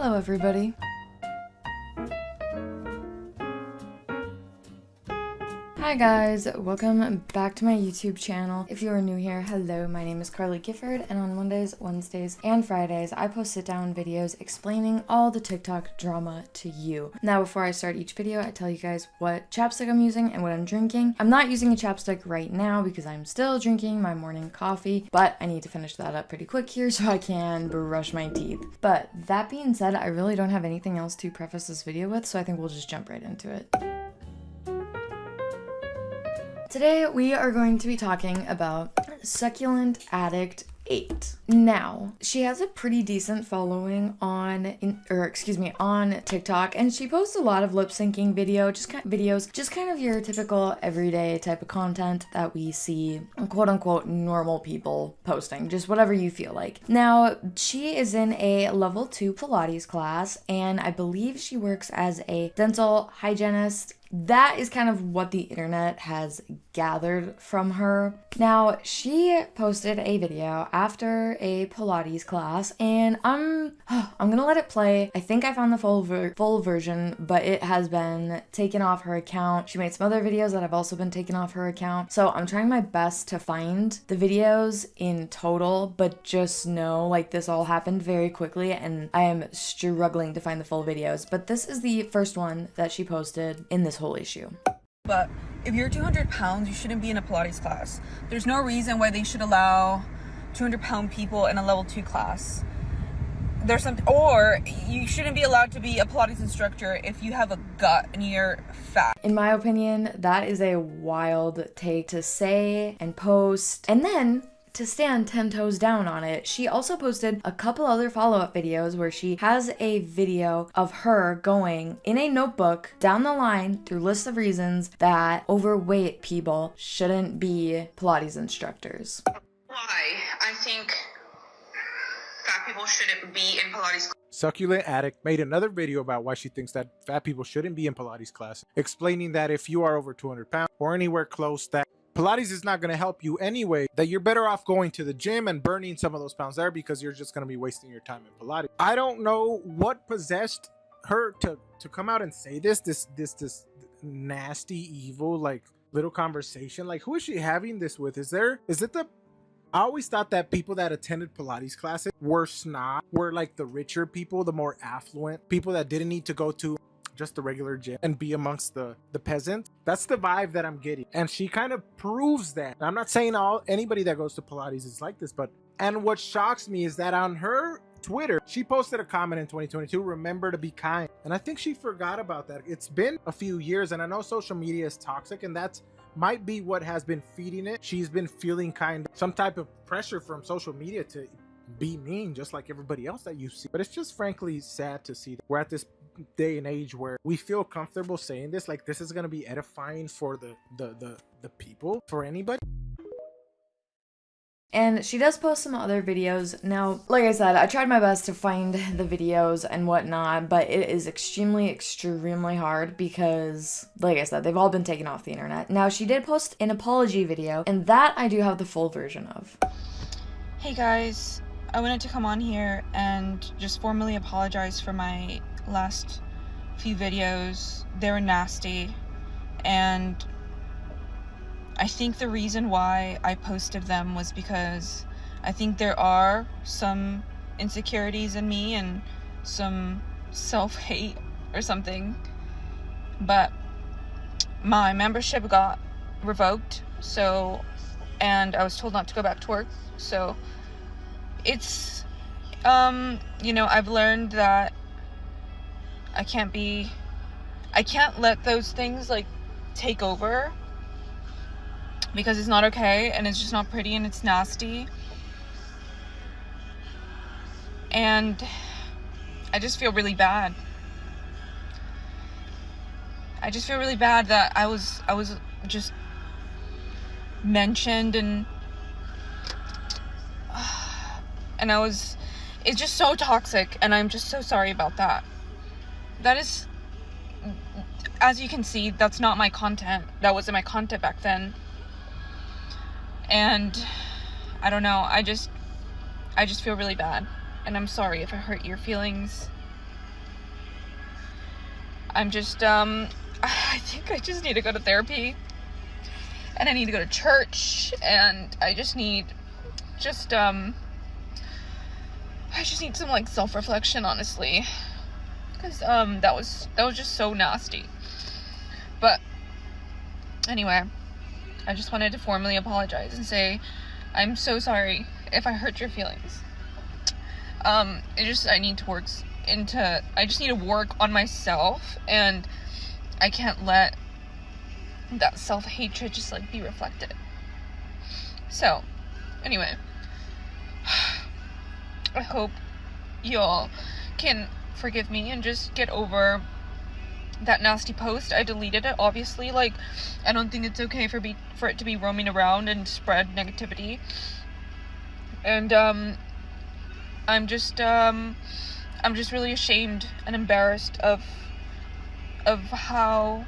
Hello everybody. Hi guys, welcome back to my YouTube channel. If you are new here, hello, my name is Carly Gifford, and on Mondays, Wednesdays, and Fridays, I post sit-down videos explaining all the TikTok drama to you. Now, before I start each video, I tell you guys what chapstick I'm using and what I'm drinking. I'm not using a chapstick right now because I'm still drinking my morning coffee, but I need to finish that up pretty quick here so I can brush my teeth. But that being said, I really don't have anything else to preface this video with, so I think we'll just jump right into it. Today we are going to be talking about Succulent Addict 8. Now, she has a pretty decent following on TikTok, and she posts a lot of lip syncing videos, just kind of your typical everyday type of content that we see quote unquote normal people posting, just whatever you feel like. Now, she is in a level 2 Pilates class, and I believe she works as a dental hygienist. That is kind of what the internet has gathered from her. Now, she posted a video after a Pilates class, and I'm gonna let it play. I think I found the full version, but it has been taken off her account. She made some other videos that have also been taken off her account. So I'm trying my best to find the videos in total, but just know, like, this all happened very quickly, and I am struggling to find the full videos. But this is the first one that she posted in this whole issue. But if you're 200 pounds, you shouldn't be in a Pilates class. There's no reason why they should allow 200-pound people in a level 2 class. Or you shouldn't be allowed to be a Pilates instructor if you have a gut and you're fat. In my opinion, that is a wild take to say and post, and then to stand 10 toes down on it. She also posted a couple other follow-up videos where she has a video of her going in a notebook down the line through lists of reasons that overweight people shouldn't be Pilates instructors. Why I think fat people shouldn't be in Pilates. Succulent Addict made another video about why she thinks that fat people shouldn't be in Pilates class, explaining that if you are over 200 pounds or anywhere close, that Pilates is not going to help you anyway, that you're better off going to the gym and burning some of those pounds there because you're just going to be wasting your time in Pilates. I don't know what possessed her to come out and say this nasty, evil, like, little conversation. Like, who is she having this with? I always thought that people that attended Pilates classes were like the richer people, the more affluent people that didn't need to go to just the regular gym and be amongst the peasants. That's the vibe that I'm getting, and she kind of proves that. I'm not saying anybody that goes to Pilates is like this, and what shocks me is that on her Twitter, she posted a comment in 2022, remember to be kind, and I think she forgot about that. It's been a few years, and I know social media is toxic, and that's might be what has been feeding it. She's been feeling kind of some type of pressure from social media to be mean, just like everybody else that you see. But it's just frankly sad to see that we're at this day and age where we feel comfortable saying this, like this is going to be edifying for the people, for anybody. And she does post some other videos. Now, like I said, I tried my best to find the videos and whatnot, but it is extremely hard because, like I said, they've all been taken off the internet. Now, she did post an apology video, and that I do have the full version of. Hey guys, I wanted to come on here and just formally apologize for my last few videos. They were nasty, and I think the reason why I posted them was because I think there are some insecurities in me and some self-hate or something, but my membership got revoked, and I was told not to go back to work. So it's I've learned that I can't let those things like take over, because it's not okay, and it's just not pretty, and it's nasty. And I just feel really bad. I just feel really bad that I was just mentioned, and it's just so toxic, and I'm just so sorry about that. That is, as you can see, that's not my content. That wasn't my content back then. And I don't know, I just feel really bad, and I'm sorry if I hurt your feelings. I'm just, I think I just need to go to therapy, and I need to go to church, and I just need some, like, self-reflection, honestly, because, that was just so nasty. But anyway, I just wanted to formally apologize and say I'm so sorry if I hurt your feelings. I just need to work on myself, and I can't let that self-hatred just, like, be reflected. So, anyway, I hope y'all can forgive me and just get over that nasty post. I deleted it, obviously. Like, I don't think it's okay for it to be roaming around and spread negativity. And I'm just really ashamed and embarrassed of how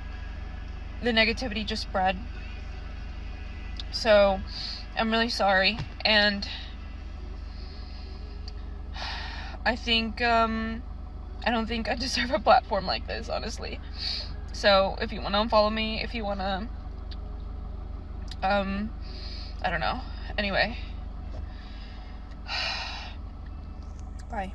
the negativity just spread. So I'm really sorry, and I think I don't think I deserve a platform like this, honestly. So if you want to unfollow me, if you want to, I don't know. Anyway. Bye.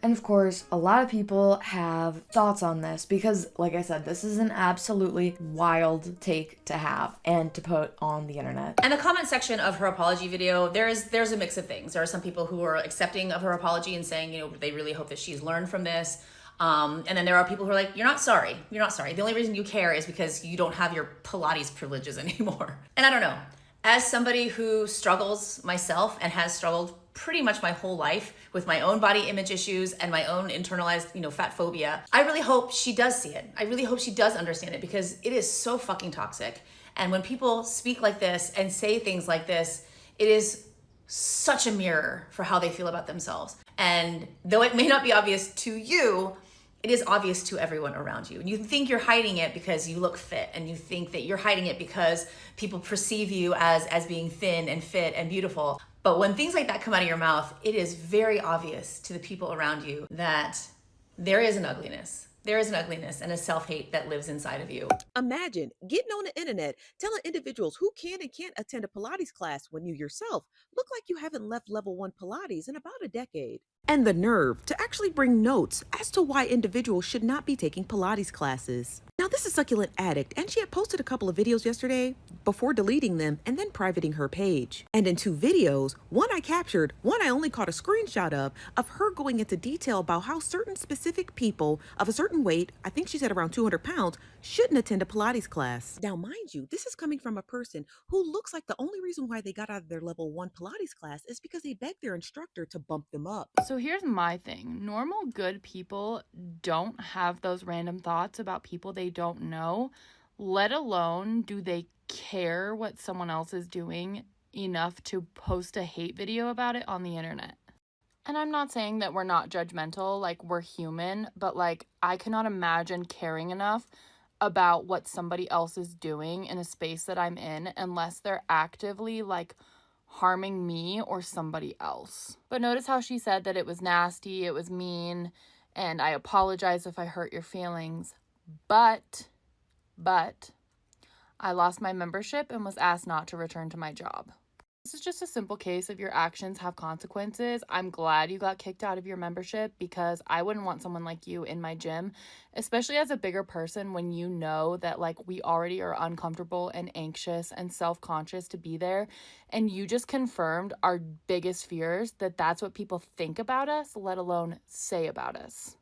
And of course, a lot of people have thoughts on this because, like I said, this is an absolutely wild take to have and to put on the internet. And the comment section of her apology video, there's a mix of things. There are some people who are accepting of her apology and saying, you know, they really hope that she's learned from this. And then there are people who are like, you're not sorry. You're not sorry. The only reason you care is because you don't have your Pilates privileges anymore. And I don't know. As somebody who struggles myself and has struggled pretty much my whole life with my own body image issues and my own internalized, fat phobia, I really hope she does see it. I really hope she does understand it, because it is so fucking toxic. And when people speak like this and say things like this, it is such a mirror for how they feel about themselves. And though it may not be obvious to you, it is obvious to everyone around you. And you think you're hiding it because you look fit, and you think that you're hiding it because people perceive you as being thin and fit and beautiful. But when things like that come out of your mouth, it is very obvious to the people around you that there is an ugliness. There is an ugliness and a self-hate that lives inside of you. Imagine getting on the internet telling individuals who can and can't attend a Pilates class when you yourself look like you haven't left level 1 Pilates in about a decade. And the nerve to actually bring notes as to why individuals should not be taking Pilates classes. Now, this is Succulent Addict, and she had posted a couple of videos yesterday before deleting them and then privating her page. And in 2 videos, one I captured, one I only caught a screenshot of her going into detail about how certain specific people of a certain weight, I think she said around 200 pounds, shouldn't attend a Pilates class. Now, mind you, this is coming from a person who looks like the only reason why they got out of their level 1 Pilates class is because they begged their instructor to bump them up. So here's my thing. Normal, good people don't have those random thoughts about people they don't know, let alone do they care what someone else is doing enough to post a hate video about it on the internet. And I'm not saying that we're not judgmental, like, we're human, but, like, I cannot imagine caring enough about what somebody else is doing in a space that I'm in unless they're actively, like, harming me or somebody else. But notice how she said that it was nasty, it was mean, and I apologize if I hurt your feelings. But I lost my membership and was asked not to return to my job. This is just a simple case of your actions have consequences. I'm glad you got kicked out of your membership, because I wouldn't want someone like you in my gym, especially as a bigger person, when you know that, like, we already are uncomfortable and anxious and self-conscious to be there, and you just confirmed our biggest fears, that that's what people think about us, let alone say about us.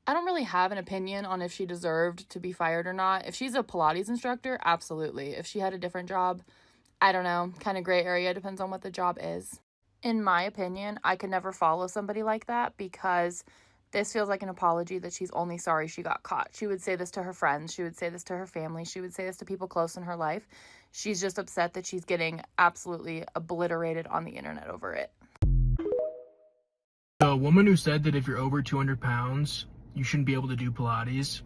I don't really have an opinion on if she deserved to be fired or not. If she's a Pilates instructor, absolutely. If she had a different job, I don't know, kind of gray area, depends on what the job is. In my opinion, I could never follow somebody like that, because this feels like an apology that she's only sorry she got caught. She would say this to her friends. She would say this to her family. She would say this to people close in her life. She's just upset that she's getting absolutely obliterated on the internet over it. The woman who said that if you're over 200 pounds, you shouldn't be able to do Pilates,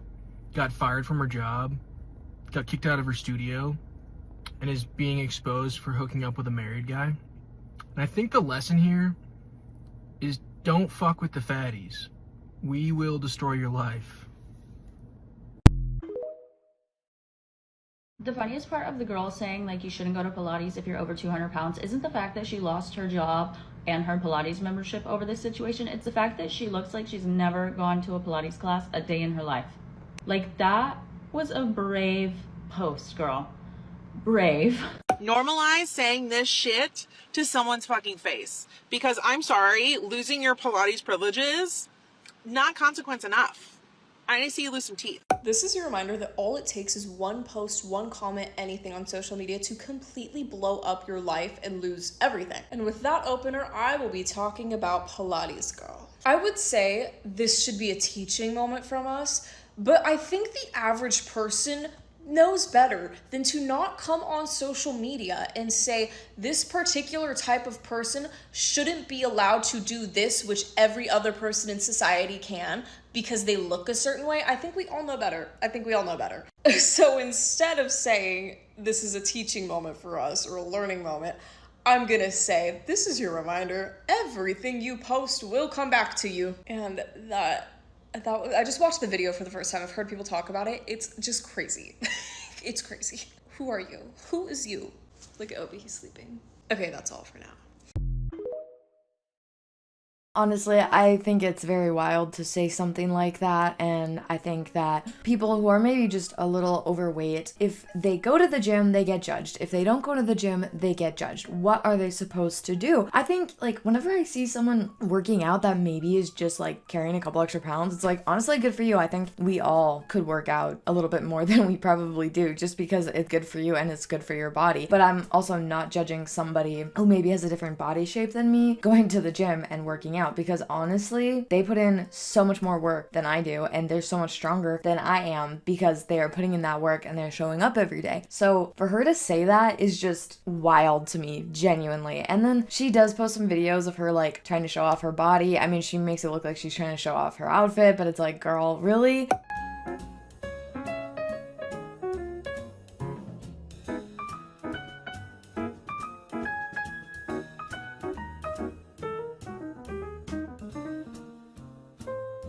got fired from her job, got kicked out of her studio, and is being exposed for hooking up with a married guy. And I think the lesson here is don't fuck with the fatties. we will destroy your life. The funniest part of the girl saying like you shouldn't go to Pilates if you're over 200 pounds isn't the fact that she lost her job and her Pilates membership over this situation. It's the fact that she looks like she's never gone to a Pilates class a day in her life. Like, that was a brave post, girl. Brave. Normalize saying this shit to someone's fucking face. Because I'm sorry, losing your Pilates privileges, not consequence enough. I need to see you lose some teeth. This is your reminder that all it takes is one post, one comment, anything on social media to completely blow up your life and lose everything. And with that opener, I will be talking about Pilates Girl. I would say this should be a teaching moment from us, but I think the average person knows better than to not come on social media and say this particular type of person shouldn't be allowed to do this, which every other person in society can, because they look a certain way. I think we all know better. So instead of saying this is a teaching moment for us or a learning moment, I'm gonna say this is your reminder. Everything you post will come back to you. And I just watched the video for the first time. I've heard people talk about it. It's just crazy. It's crazy. Who are you? Who is you? Look at Obi, he's sleeping. Okay, that's all for now. Honestly, I think it's very wild to say something like that, and I think that people who are maybe just a little overweight, if they go to the gym, they get judged. If they don't go to the gym, they get judged. What are they supposed to do? I think, like, whenever I see someone working out that maybe is just, like, carrying a couple extra pounds, it's like, honestly, good for you. I think we all could work out a little bit more than we probably do, just because it's good for you and it's good for your body. But I'm also not judging somebody who maybe has a different body shape than me going to the gym and working out, because honestly, they put in so much more work than I do, and they're so much stronger than I am because they are putting in that work and they're showing up every day. So for her to say that is just wild to me, genuinely. And then she does post some videos of her like trying to show off her body. I mean, she makes it look like she's trying to show off her outfit, but it's like, girl, really?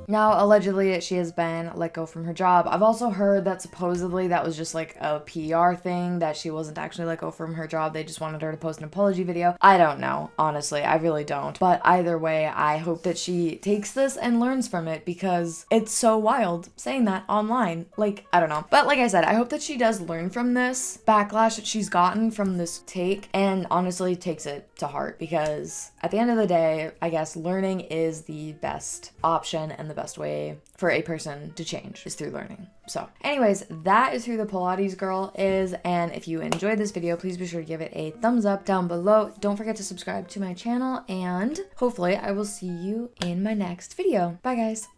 Now, allegedly, she has been let go from her job. I've also heard that supposedly that was just like a PR thing, that she wasn't actually let go from her job. They just wanted her to post an apology video. I don't know, honestly. I really don't. But either way, I hope that she takes this and learns from it, because it's so wild saying that online. Like, I don't know. But like I said, I hope that she does learn from this backlash that she's gotten from this take and honestly takes it to heart, because at the end of the day, I guess learning is the best option, and the best way for a person to change is through learning. So anyways, that is who the Pilates girl is, and if you enjoyed this video, please be sure to give it a thumbs up down below. Don't forget to subscribe to my channel, and hopefully I will see you in my next video. Bye guys.